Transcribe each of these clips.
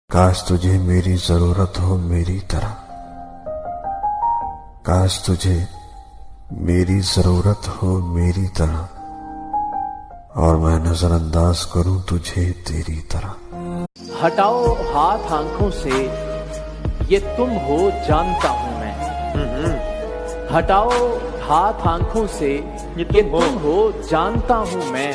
کاش تجھے میری ضرورت ہو میری طرح، کاش تجھے میری ضرورت ہو میری طرح، اور میں نظر انداز کروں تجھے تیری طرح۔ ہٹاؤ ہاتھ آنکھوں سے، یہ تم ہو جانتا ہوں میں۔ ہٹاؤ ہاتھ آنکھوں سے، یہ تم ہو جانتا ہوں میں۔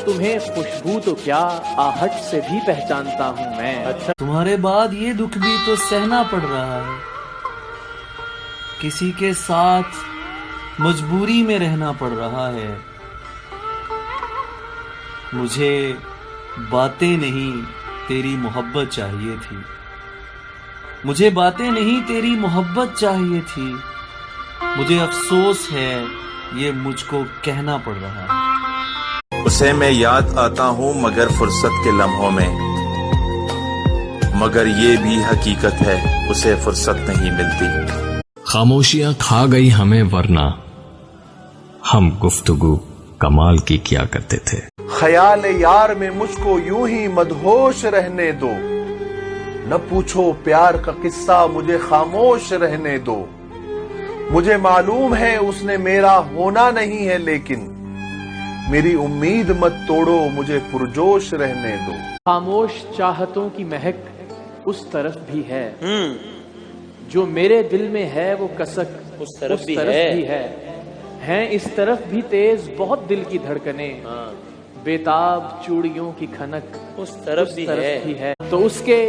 تمہیں خوشبو تو کیا آہٹ سے بھی پہچانتا ہوں میں۔ تمہارے بعد یہ دکھ بھی تو سہنا پڑ رہا ہے، کسی کے ساتھ مجبوری میں رہنا پڑ رہا ہے۔ مجھے باتیں نہیں تیری محبت چاہیے تھی، مجھے باتیں نہیں تیری محبت چاہیے تھی۔ مجھے افسوس ہے یہ مجھ کو کہنا پڑ رہا ہے۔ اسے میں یاد آتا ہوں مگر فرصت کے لمحوں میں، مگر یہ بھی حقیقت ہے اسے فرصت نہیں ملتی۔ خاموشیاں کھا گئی ہمیں ورنہ ہم گفتگو کمال کی کیا کرتے تھے۔ خیال یار میں مجھ کو یوں ہی مدہوش رہنے دو، نہ پوچھو پیار کا قصہ مجھے خاموش رہنے دو۔ مجھے معلوم ہے اس نے میرا ہونا نہیں ہے، لیکن میری امید مت توڑو، مجھے پرجوش رہنے دو۔ خاموش چاہتوں کی مہک اس طرف بھی ہے، جو میرے دل میں ہے وہ کسک اس طرف بھی ہے۔ ہیں اس طرف بھی تیز بہت دل کی دھڑکنیں، بیتاب چوڑیوں کی کھنک اس طرف بھی ہے۔ تو اس کے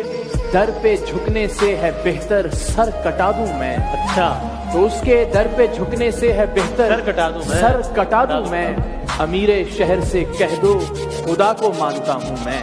در پہ جھکنے سے ہے بہتر سر کٹا دوں میں۔ اچھا، تو اس کے در پہ جھکنے سے ہے بہتر سر کٹا دوں میں۔ امیر شہر سے کہہ دو خدا کو مانتا ہوں میں۔